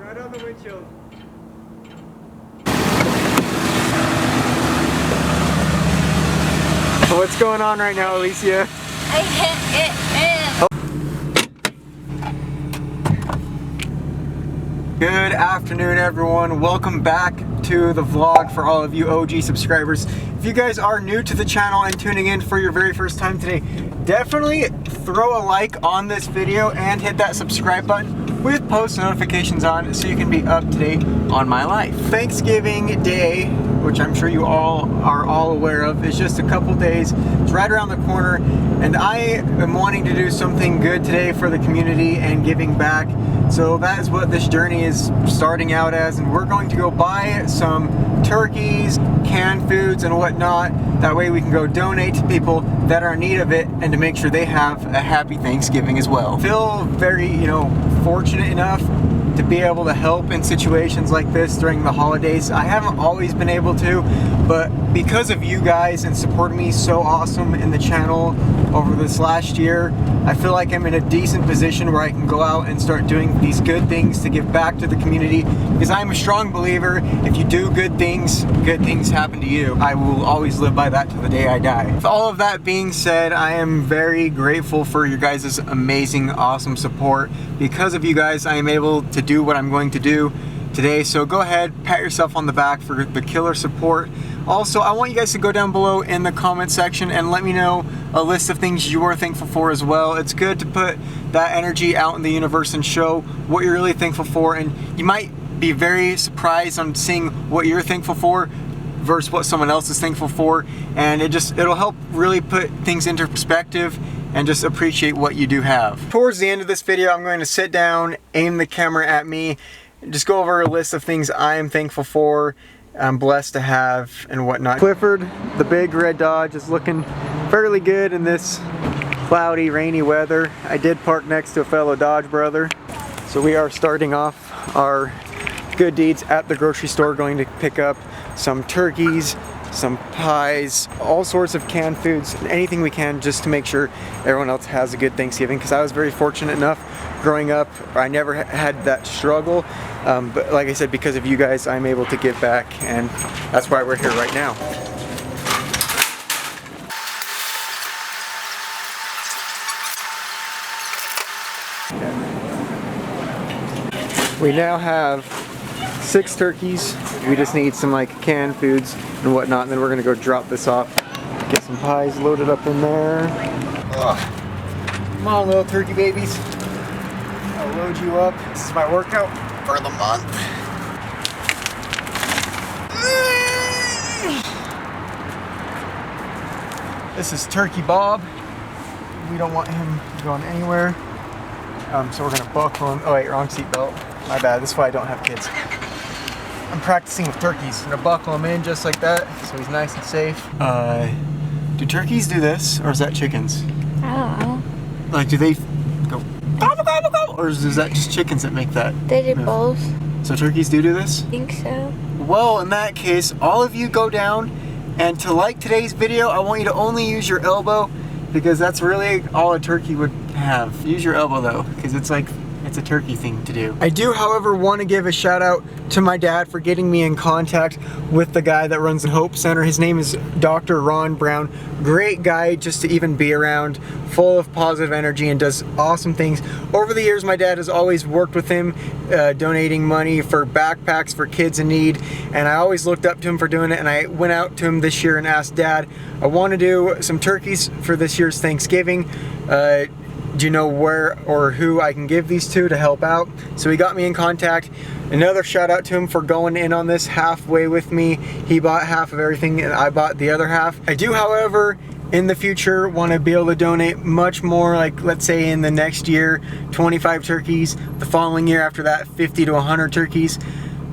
Right on the windshield. So what's going on right now, Alicia? I hit it in. Good afternoon, everyone. Welcome back to the vlog for all of you OG subscribers. If you guys are new to the channel and tuning in for your very first time today, definitely throw a like on this video and hit that subscribe button with post notifications on so you can be up to date on my life. Thanksgiving Day, which I'm sure you all are aware of, is just a couple days. It's right around the corner, and I am wanting to do something good today for the community and giving back. So that is what this journey is starting out as, and we're going to go buy some turkeys, canned foods, and whatnot. That way we can go donate to people that are in need of it and to make sure they have a happy Thanksgiving as well. Feel very, fortunate enough to be able to help in situations like this during the holidays. I haven't always been able to, but because of you guys and supporting me so awesome in the channel over this last year, I feel like I'm in a decent position where I can go out and start doing these good things to give back to the community, because I'm a strong believer if you do good things happen to you. I will always live by that to the day I die. With all of that being said, I am very grateful for your guys' amazing, awesome support. Because of you guys, I am able to do what I'm going to do today. So go ahead, pat yourself on the back for the killer support. Also, I want you guys to go down below in the comment section and let me know a list of things you are thankful for as well. It's good to put that energy out in the universe and show what you're really thankful for, and you might be very surprised on seeing what you're thankful for versus what someone else is thankful for, and it'll help really put things into perspective and just appreciate what you do have. Towards the end of this video, I'm going to sit down, aim the camera at me, just go over a list of things I am thankful for, I'm blessed to have, and whatnot. Clifford, the big red Dodge, is looking fairly good in this cloudy, rainy weather. I did park next to a fellow Dodge brother. So we are starting off our good deeds at the grocery store, going to pick up some turkeys, some pies, all sorts of canned foods, anything we can just to make sure everyone else has a good Thanksgiving, because I was very fortunate enough growing up, I never had that struggle, but like I said, because of you guys, I'm able to give back, and that's why we're here right now. We now have 6 turkeys. We just need some canned foods and whatnot, and then we're gonna go drop this off. Get some pies loaded up in there. Come on, little turkey babies. I'll load you up. This is my workout for the month. This is Turkey Bob. We don't want him going anywhere. So we're gonna buckle him. Oh wait, wrong seat belt. My bad, this is why I don't have kids. I'm practicing with turkeys. I'm gonna buckle him in just like that, so he's nice and safe. Do turkeys do this, or is that chickens? I don't know. Do they go gobble gobble gobble, or is that just chickens that make that? They did move? both. So turkeys do this? I think so. Well, in that case, all of you go down, and to like today's video, I want you to only use your elbow, because that's really all a turkey would have. Use your elbow though, because it's a turkey thing to do. I do, however, want to give a shout out to my dad for getting me in contact with the guy that runs the Hope Center. His name is Dr. Ron Brown. Great guy just to even be around, full of positive energy and does awesome things. Over the years, my dad has always worked with him, donating money for backpacks for kids in need, and I always looked up to him for doing it, and I went out to him this year and asked, Dad, I want to do some turkeys for this year's Thanksgiving. Do you know where or who I can give these to help out? So he got me in contact. Another shout out to him for going in on this halfway with me. He bought half of everything and I bought the other half. I do, however, in the future want to be able to donate much more, let's say in the next year, 25 turkeys. The following year after that, 50 to 100 turkeys.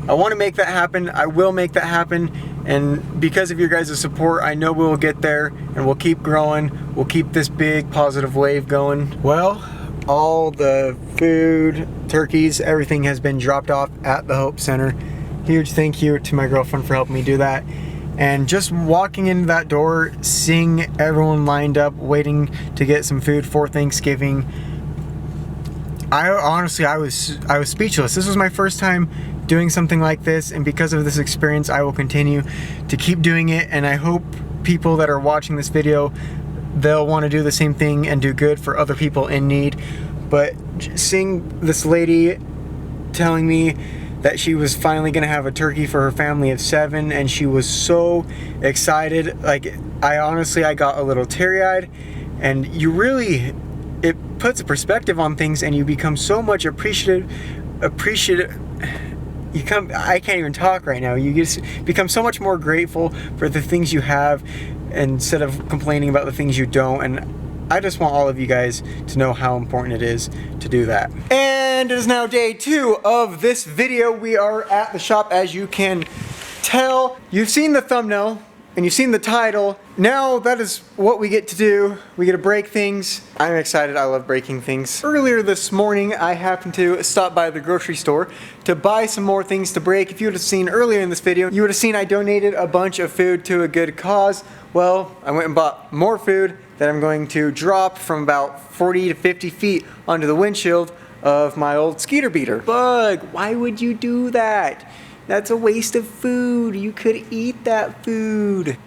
I want to make that happen. I will make that happen. And because of your guys' support, I know we'll get there and we'll keep growing. We'll keep this big positive wave going. Well, all the food, turkeys, everything has been dropped off at the Hope Center. Huge thank you to my girlfriend for helping me do that. And just walking into that door, seeing everyone lined up, waiting to get some food for Thanksgiving, I was speechless. This was my first time doing something like this, and because of this experience, I will continue to keep doing it, and I hope people that are watching this video, they'll want to do the same thing and do good for other people in need. But seeing this lady telling me that she was finally gonna have a turkey for her family of 7, and she was so excited, like I got a little teary-eyed, and it puts a perspective on things, and you become so much appreciative. I can't even talk right now. You just become so much more grateful for the things you have instead of complaining about the things you don't. And I just want all of you guys to know how important it is to do that. And it is now day 2 of this video. We are at the shop, as you can tell. You've seen the thumbnail and you've seen the title. Now that is what we get to do. We get to break things. I'm excited. I love breaking things. Earlier this morning, I happened to stop by the grocery store to buy some more things to break. If you would have seen earlier in this video, you would have seen I donated a bunch of food to a good cause. Well, I went and bought more food that I'm going to drop from about 40 to 50 feet onto the windshield of my old Skeeter beater. Bug, why would you do that? That's a waste of food. You could eat that food.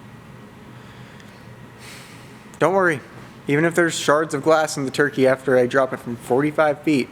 Don't worry. Even if there's shards of glass in the turkey after I drop it from 45 feet,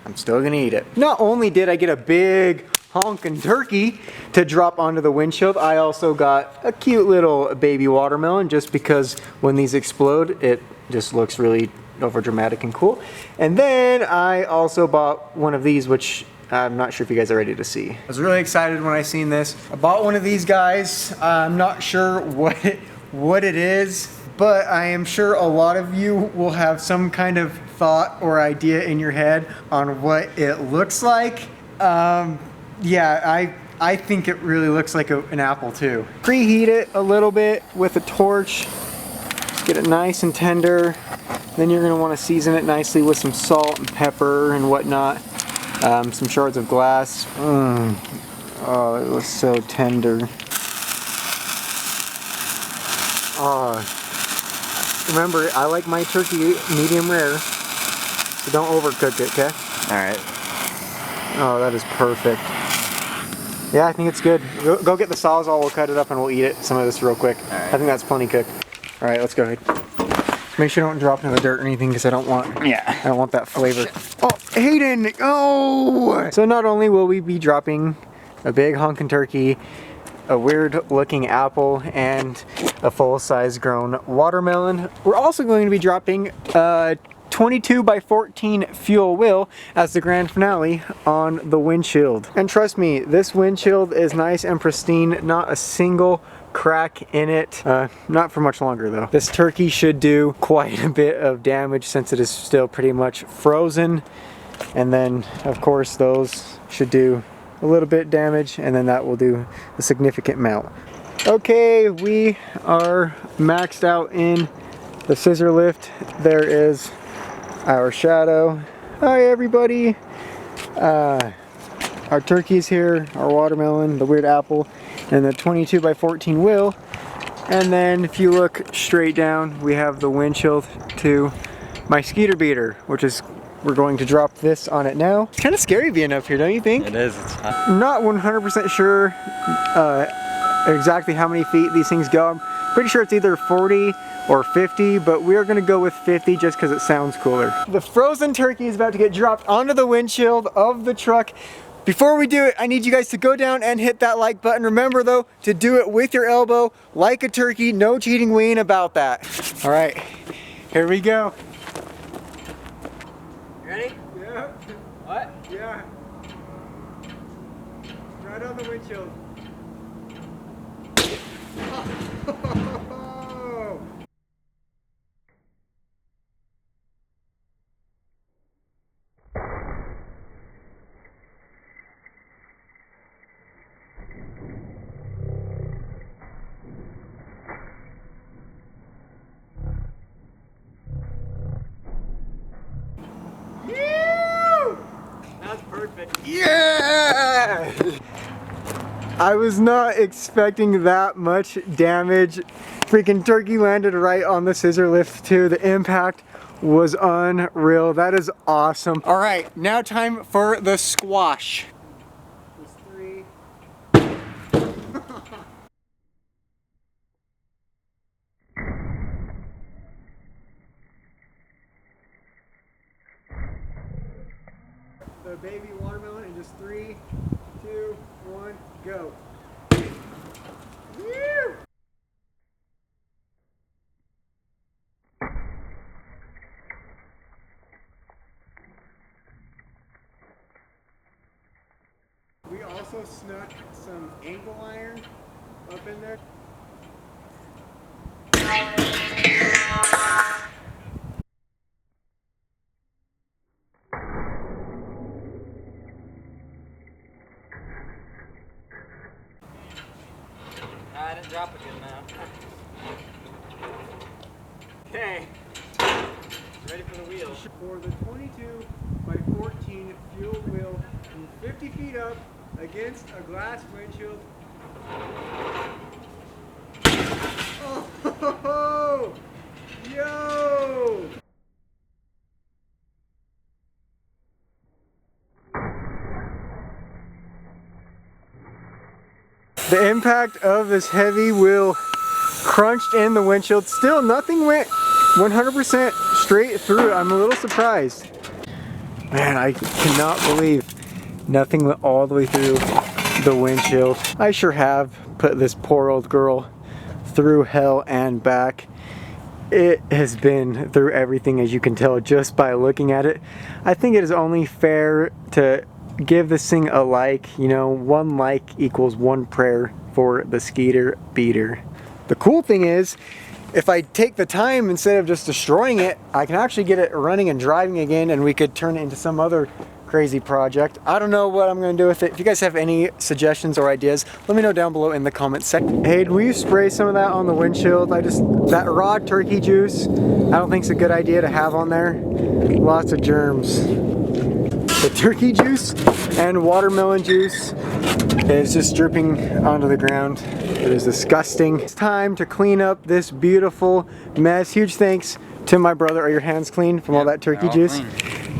I'm still gonna eat it. Not only did I get a big honkin' turkey to drop onto the windshield, I also got a cute little baby watermelon, just because when these explode, it just looks really over dramatic and cool. And then I also bought one of these, which I'm not sure if you guys are ready to see. I was really excited when I seen this. I bought one of these guys. I'm not sure what it is, but I am sure a lot of you will have some kind of thought or idea in your head on what it looks like. Yeah, I think it really looks like an apple too. Preheat it a little bit with a torch. Get it nice and tender. Then you're gonna wanna season it nicely with some salt and pepper and whatnot. Some shards of glass. Oh, it was so tender. Remember, I like my turkey medium rare, so don't overcook it, okay? Alright. Oh, that is perfect. Yeah, I think it's good. Go get the Sawzall, we'll cut it up and we'll eat it, some of this real quick. Right. I think that's plenty cooked. Alright, let's go ahead. Make sure you don't drop it in the dirt or anything, because I don't want that flavor. Oh, Hayden! Oh! So not only will we be dropping a big honkin' turkey, a weird looking apple, and a full-size grown watermelon, we're also going to be dropping a 22 by 14 fuel wheel as the grand finale on the windshield. And trust me, this windshield is nice and pristine, not a single crack in it. Not for much longer though. This turkey should do quite a bit of damage since it is still pretty much frozen. And then of course those should do a little bit damage, and then that will do a significant amount. Okay, we are maxed out in the scissor lift. There is our shadow. Hi everybody. Our turkey's here, our watermelon, the weird apple, and the 22 by 14 wheel. And then if you look straight down, we have the windshield to my Skeeter beater, which is, we're going to drop this on it now. It's kind of scary being up here, don't you think? It is. It's hot. Not 100% sure exactly how many feet these things go. I'm pretty sure it's either 40 or 50, but we're gonna go with 50 just because it sounds cooler. The frozen turkey is about to get dropped onto the windshield of the truck. Before we do it, I need you guys to go down and hit that like button. Remember though, to do it with your elbow, like a turkey, no cheating ween about that. All right, here we go. Ready? Yeah. What? Yeah. Right on the windshield. That's perfect. Yeah! I was not expecting that much damage. Freaking turkey landed right on the scissor lift too. The impact was unreal. That is awesome. All right, now time for the squash. There's 3. The baby watermelon in just 3, 2, 1, go. Woo! We also snuck some angle iron up in there. I didn't drop it good enough. Okay. Ready for the wheel. For the 22 by 14 fuel wheel from 50 feet up against a glass windshield. Oh, yo! The impact of this heavy wheel crunched in the windshield. Still, nothing went 100% straight through. I'm a little surprised. Man, I cannot believe nothing went all the way through the windshield. I sure have put this poor old girl through hell and back. It has been through everything, as you can tell just by looking at it. I think it is only fair to give this thing a like. You know, 1 like equals 1 prayer for the Skeeter beater. The cool thing is, if I take the time instead of just destroying it, I can actually get it running and driving again, and we could turn it into some other crazy project. I don't know what I'm going to do with it. If you guys have any suggestions or ideas, let me know down below in the comments section. Hey, will you spray some of that on the windshield? That raw turkey juice, I don't think it's a good idea to have on there. Lots of germs. The turkey juice and watermelon juice is just dripping onto the ground. It is disgusting. It's time to clean up this beautiful mess. Huge thanks to my brother. Are your hands clean from all that turkey juice? Clean.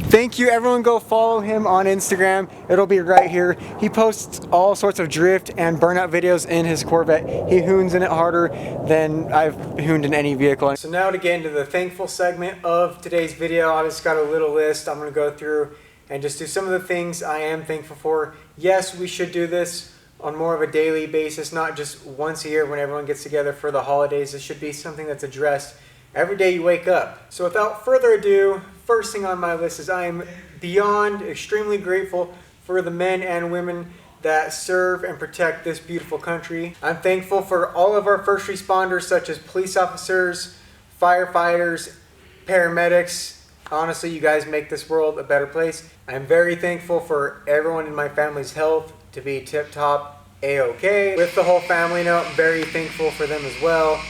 Thank you. Everyone go follow him on Instagram. It'll be right here. He posts all sorts of drift and burnout videos in his Corvette. He hoons in it harder than I've hooned in any vehicle. So now to get into the thankful segment of today's video, I just got a little list I'm going to go through and just do some of the things I am thankful for. Yes, we should do this on more of a daily basis, not just once a year when everyone gets together for the holidays. It should be something that's addressed every day you wake up. So without further ado, first thing on my list is I am beyond extremely grateful for the men and women that serve and protect this beautiful country. I'm thankful for all of our first responders, such as police officers, firefighters, paramedics. Honestly, you guys make this world a better place. I'm very thankful for everyone in my family's health to be tip-top A-OK. With the whole family now, I'm very thankful for them as well.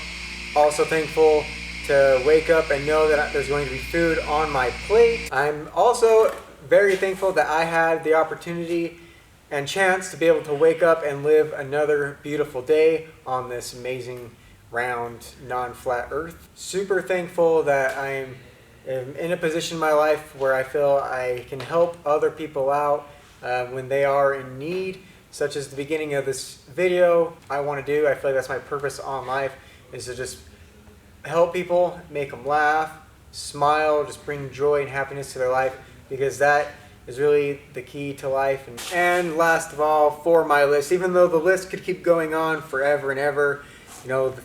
Also thankful to wake up and know that there's going to be food on my plate. I'm also very thankful that I had the opportunity and chance to be able to wake up and live another beautiful day on this amazing, round, non-flat earth. Super thankful that I'm in a position in my life where I feel I can help other people out when they are in need, such as the beginning of this video. I want to do, I feel like that's my purpose on life, is to just help people, make them laugh, smile, just bring joy and happiness to their life, because that is really the key to life. And last of all, for my list, even though the list could keep going on forever and ever, you know, I'm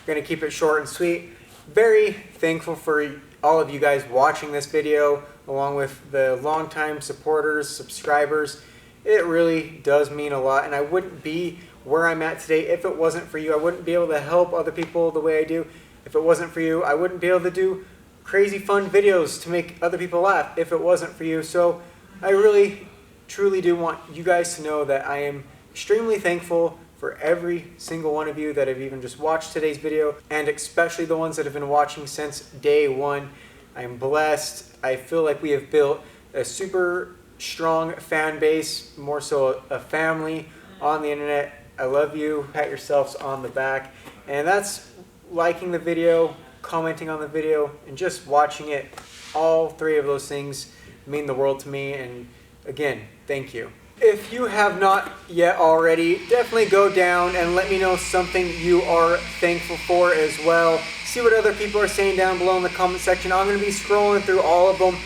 going to keep it short and sweet. Very thankful for all of you guys watching this video, along with the longtime supporters, subscribers. It really does mean a lot, and I wouldn't be where I'm at today if it wasn't for you. I wouldn't be able to help other people the way I do if it wasn't for you. I wouldn't be able to do crazy fun videos to make other people laugh if it wasn't for you. So I really, truly do want you guys to know that I am extremely thankful for every single one of you that have even just watched today's video, and especially the ones that have been watching since day one. I am blessed. I feel like we have built a super strong fan base, more so a family on the internet. I love you. Pat yourselves on the back. And that's liking the video, commenting on the video, and just watching it All three of those things mean the world to me, and again, thank you. If you have not yet already, definitely go down and let me know something you are thankful for as well. See what other people are saying down below in the comment section. I'm going to be scrolling through all of them,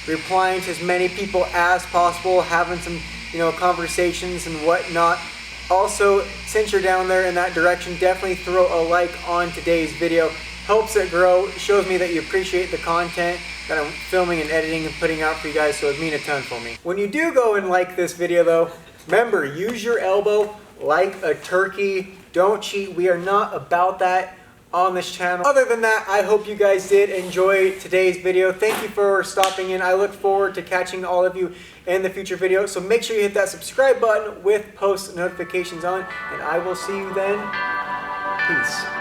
replying to as many people as possible, having some, conversations and whatnot. Also, since you're down there in that direction, definitely throw a like on today's video. Helps it grow, shows me that you appreciate the content that I'm filming and editing and putting out for you guys, so it would mean a ton for me. When you do go and like this video though, remember, use your elbow like a turkey. Don't cheat. We are not about that on this channel. Other than that, I hope you guys did enjoy today's video. Thank you for stopping in. I look forward to catching all of you in the future videos. So make sure you hit that subscribe button with post notifications on, and I will see you then. Peace.